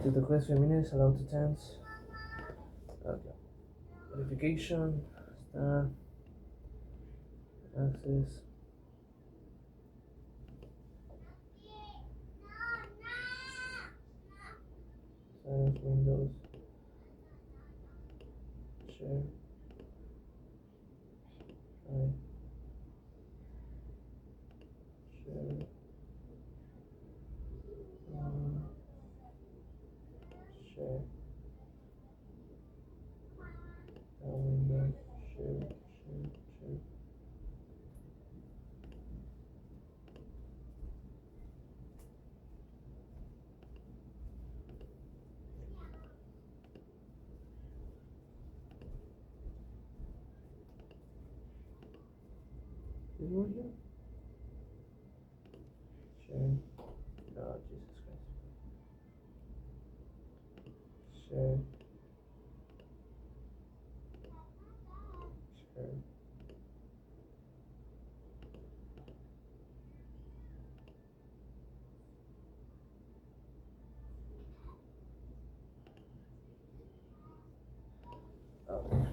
to the class 5 minutes, allow to tense. Okay. Verification, start, access. Silence Windows. Share. Try. Share. Share. Window. Share. Share. This one here? Share. Oh, Jesus Christ. Share. Share. Okay.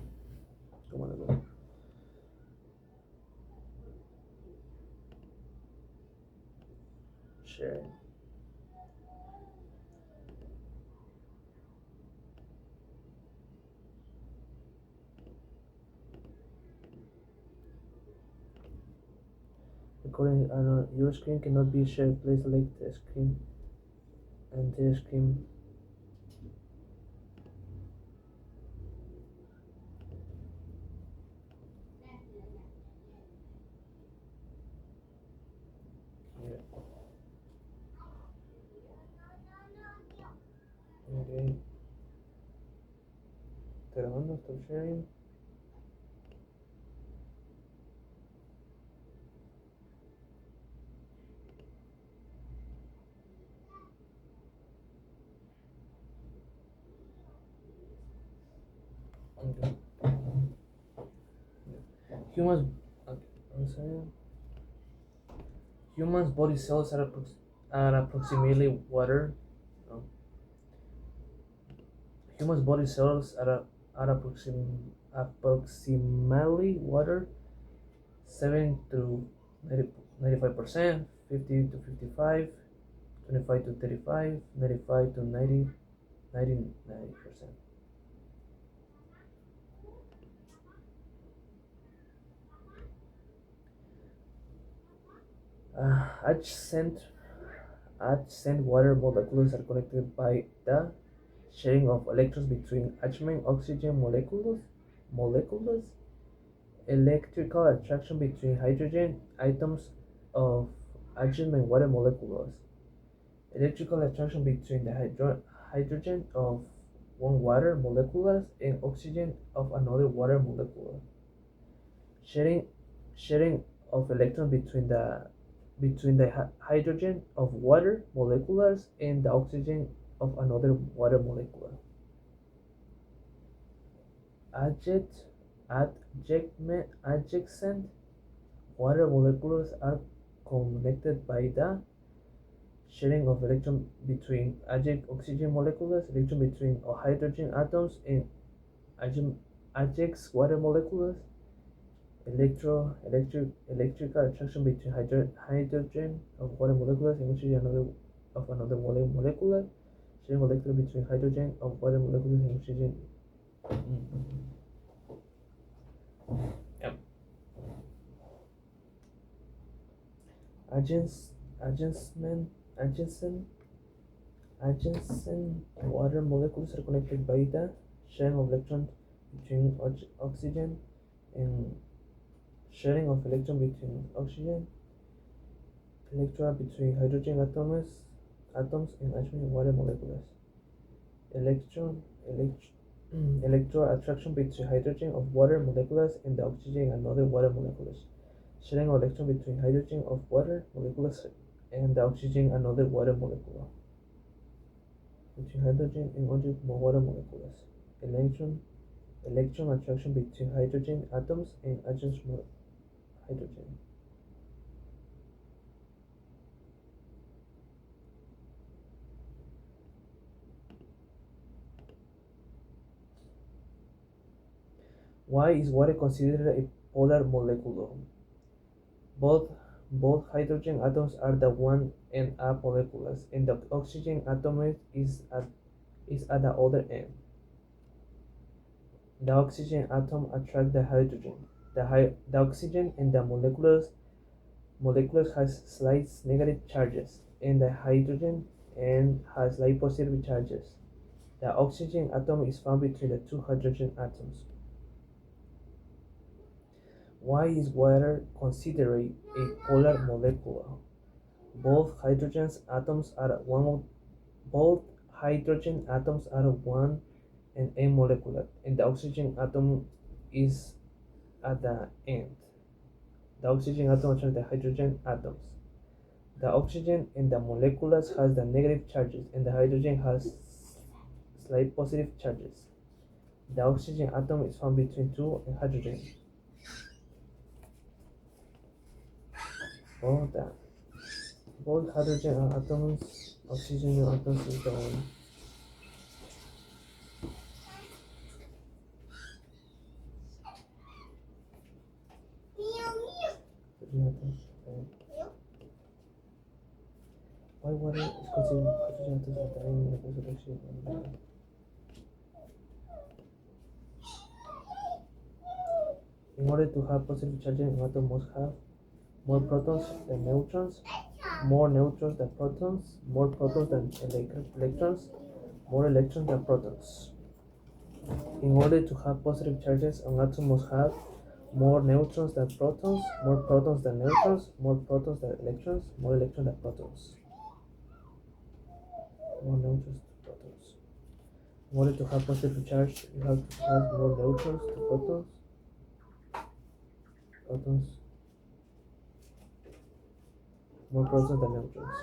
Come on, go. Share. Recording your screen cannot be shared. Please select the screen and the screen. Okay. Grabando, stop sharing. Okay. Humans. Okay. I'm sorry. Humans' body cells are approximately water. No. Humans' body cells are approximately water. 7 to 95%, 50 to 55, 25 to 35, 95 to 90%. Adjacent water molecules are connected by the sharing of electrons between adjacent oxygen molecules, electrical attraction between hydrogen atoms of adjacent water molecules, electrical attraction between the hydrogen of one water molecules and oxygen of another water molecule, sharing of electrons between the hydrogen of water molecules and the oxygen of another water molecule. Adjacent water molecules are connected by the sharing of electrons between adjacent oxygen molecules, electron between hydrogen atoms and adjacent water molecules, electrical attraction between hydrogen of water molecules and oxygen of another water molecule, sharing electrons between hydrogen of water molecules and oxygen. Yep. Adjacent water molecules are connected by the sharing of electrons between oxygen and sharing of electron between oxygen, electron between hydrogen atoms and adjacent water molecules, electron attraction between hydrogen of water molecules and the oxygen and other water molecules, sharing of electron between hydrogen of water molecules and the oxygen and other water molecule, between hydrogen and other water molecules, electron attraction between hydrogen atoms and adjacent hydrogen. Why is water considered a polar molecule? Both both hydrogen atoms are the 1 and a molecules, and the oxygen atom is at the other end. The oxygen atom attracts the hydrogen. The oxygen in the molecules has slight negative charges, and the hydrogen and has slight positive charges. The oxygen atom is found between the two hydrogen atoms. Why is water considered a polar molecule? Both hydrogen atoms are both hydrogen atoms are 1 and a molecule, and the oxygen atom is at the end. The oxygen atom attracts the hydrogen atoms. The oxygen in the molecules has the negative charges, and the hydrogen has slight positive charges. The oxygen atom is found between two hydrogen. Both hydrogen atoms, oxygen atoms is the one. Why water is considered hydrogen atoms are dying molecules of oxygen? In order to have positive charge, an atom must have more protons than neutrons, more neutrons than protons, more protons than electrons, more electrons than protons. In order to have positive charges, an atom must have more neutrons than protons, more protons than neutrons, more protons than electrons, more electrons than protons. More neutrons to protons. In order to have positive charge, you have to have more neutrons to protons, more protons than neutrons.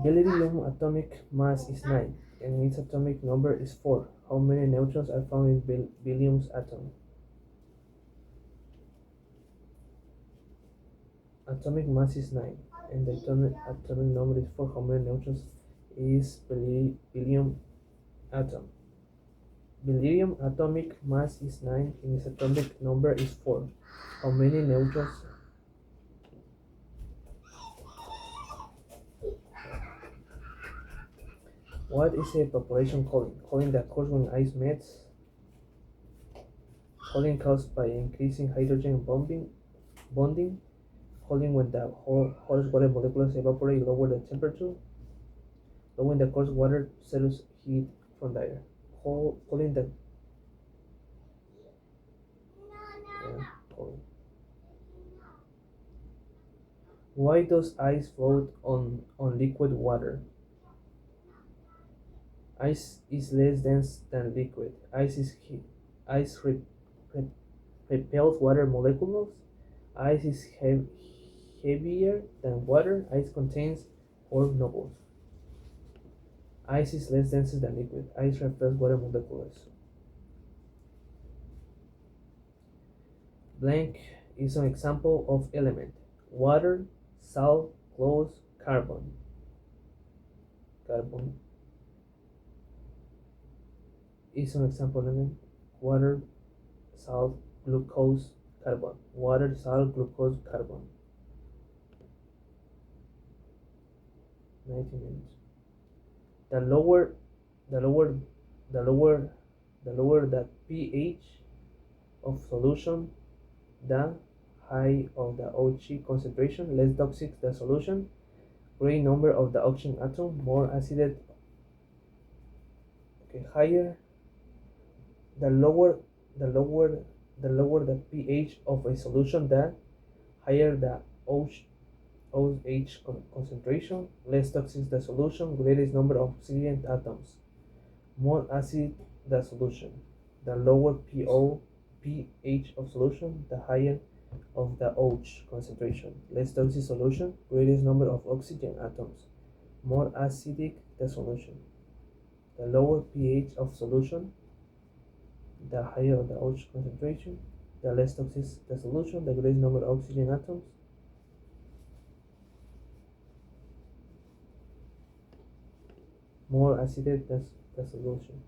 Beryllium atomic mass is 9 and its atomic number is 4. How many neutrons are found in beryllium's atom? Atomic mass is 9 and the atomic number is 4. How many neutrons is beryllium atom? Beryllium atomic mass is 9 and its atomic number is 4. How many neutrons? What is evaporation cooling? Cooling that occurs when ice melts. Cooling caused by increasing hydrogen bonding. Cooling when the hottest water molecules evaporate, lower the temperature. Lowering the cold water settles heat from the air. Cooling. Why does ice float on liquid water? Ice is less dense than liquid. Ice repels water molecules. Ice is heavier than water. Ice contains more nobles. Ice is less dense than liquid. Ice repels water molecules. Blank is an example of element. Water, salt, clothes, carbon. Carbon is an example element. Water, salt, glucose, carbon. Water, salt, glucose, carbon. 19 minutes. The lower the pH of solution, the high of the OH concentration, less toxic the solution, great number of the oxygen atom, more acid. Higher the lower the pH of a solution, the higher the OH concentration, less toxic the solution, greatest number of oxygen atoms, more acid the solution. The lower pH of solution, the higher of the OH concentration, less toxic solution, greatest number of oxygen atoms, more acidic the solution. The lower pH of solution, the higher the OH concentration, the less toxic the solution, the greatest number of oxygen atoms, more acidic the solution.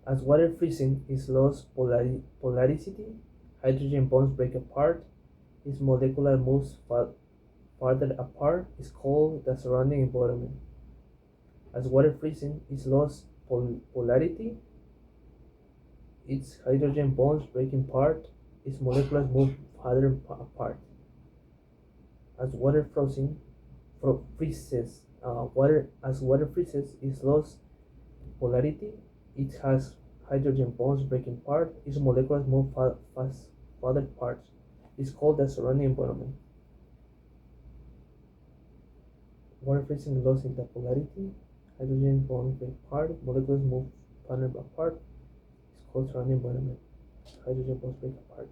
As water freezing is lost polarity, hydrogen bonds break apart, its molecular moves farther apart is called the surrounding environment. As water freezing is lost polarity, its hydrogen bonds break apart, its molecules move farther apart. As water freezes, water freezes, is lost polarity. It has hydrogen bonds breaking apart. Its molecules move farther apart. It's called the surrounding environment. Water freezing loses the polarity. Hydrogen bonds break apart. Molecules move farther apart. It's called surrounding environment. Hydrogen bonds break apart.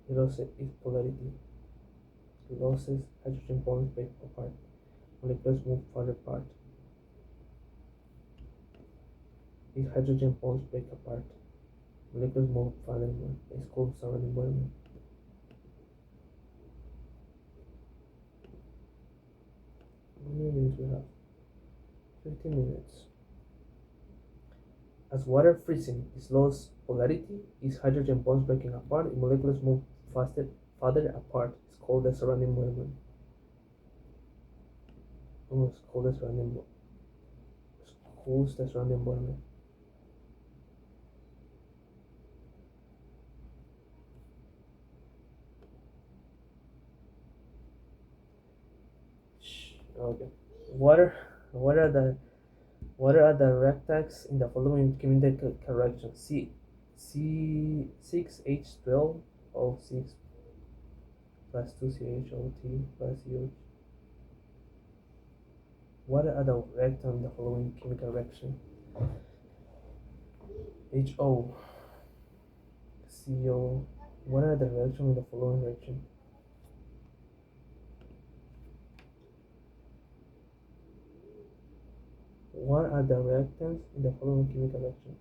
It loses its polarity. It loses hydrogen bonds break apart. Molecules move farther apart. Its hydrogen bonds break apart. Molecules move farther apart. It's called surrounding environment. How many minutes we have? 15 minutes. As water freezing is lost polarity, its hydrogen bonds breaking apart, its molecules move farther apart. It's called the surrounding environment. It's called the surrounding environment. Okay. What are the reactants in the following chemical reaction? C6H12O6 plus 2CHOT plus CH. What are the reactants in the following chemical reaction? HO, CO. What are the reactions in the following reaction? What are the reactants in the following chemical reaction?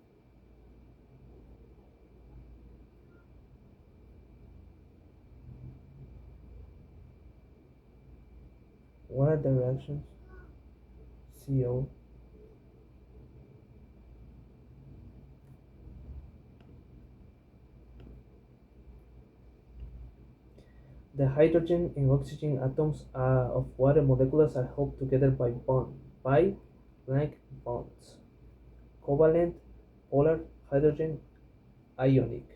What are the reactions? CO. The hydrogen and oxygen atoms of water molecules are held together by blank bonds. Covalent, polar, hydrogen, ionic.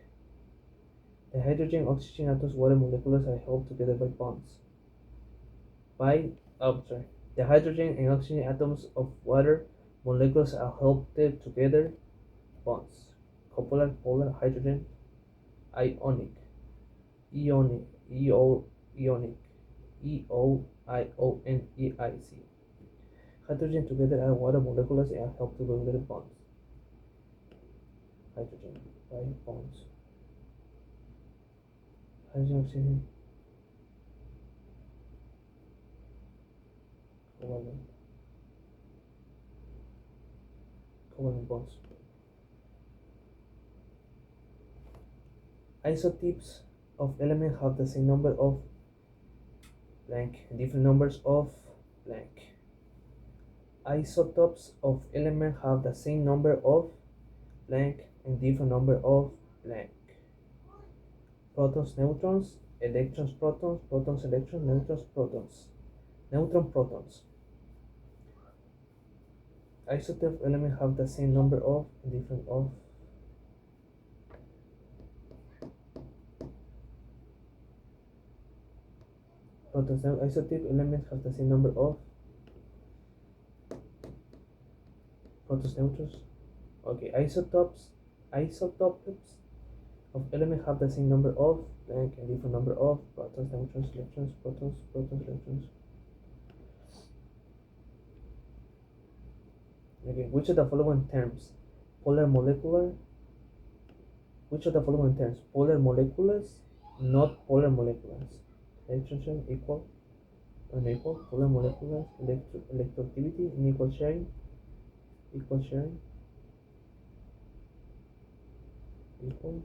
The hydrogen and oxygen atoms of water molecules are held together by bonds. The hydrogen and oxygen atoms of water molecules are held together bonds. Copolar, polar, hydrogen, ionic. Ionic. EOIONEIC. Hydrogen together are water molecules and help to together bonds. Hydrogen by bonds. Hydrogen, oxygen, covalent bonds. Isotopes of elements have the same number of blank and different numbers of blank. Isotopes of elements have the same number of blank and different number of blank. Protons, neutrons, electrons, protons, protons, electrons, neutrons, protons, neutron, protons. Isotopes of elements have the same number of and different of. Protons. Isotope elements have the same number of protons, neutrons. Okay, isotopes of elements have the same number of blank and different number of protons, neutrons, electrons, protons, electrons. Okay, which of the following terms? Polar molecular. Which of the following terms? Polar molecules, not polar molecules. Electron equal, unequal, polar molecules, electroactivity, unequal sharing, equal sharing, equal.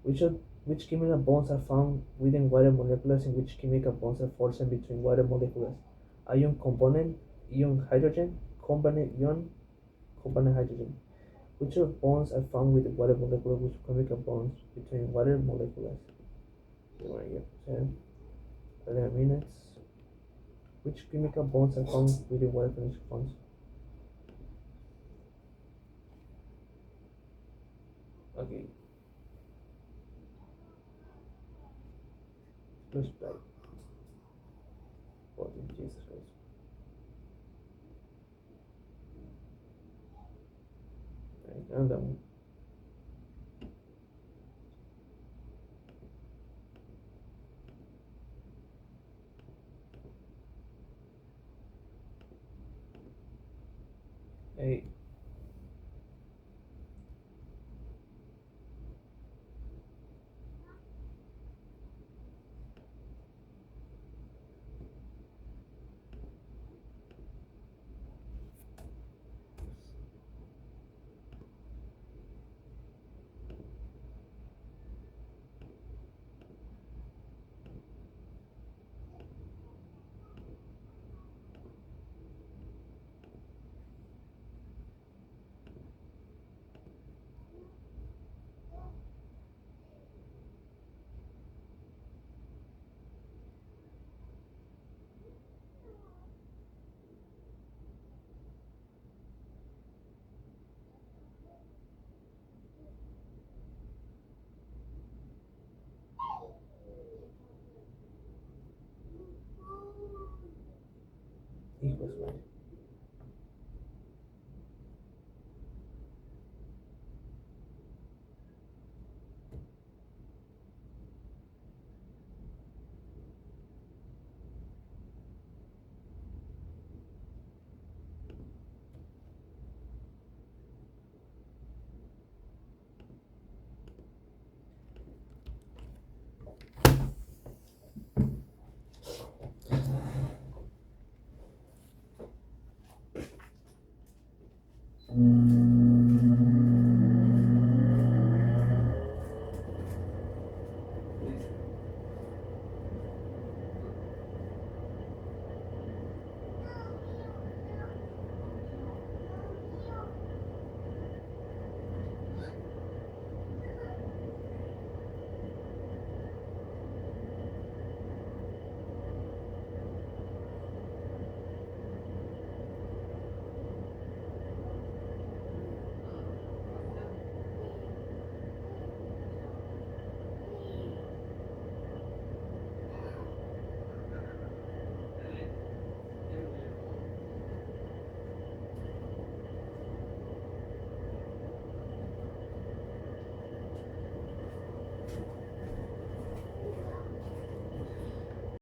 Which of which chemical bonds are found within water molecules and which chemical bonds are formed between water molecules? Ion component, ion hydrogen, component ion, component hydrogen. Which of bonds are found with the water molecule? Which chemical bonds between water molecules? Right here. So, 11 minutes. Which chemical bonds are found within water bonds? Okay. Let's try. What in Jesus Christ? Right, and that one. Hey. Equals right.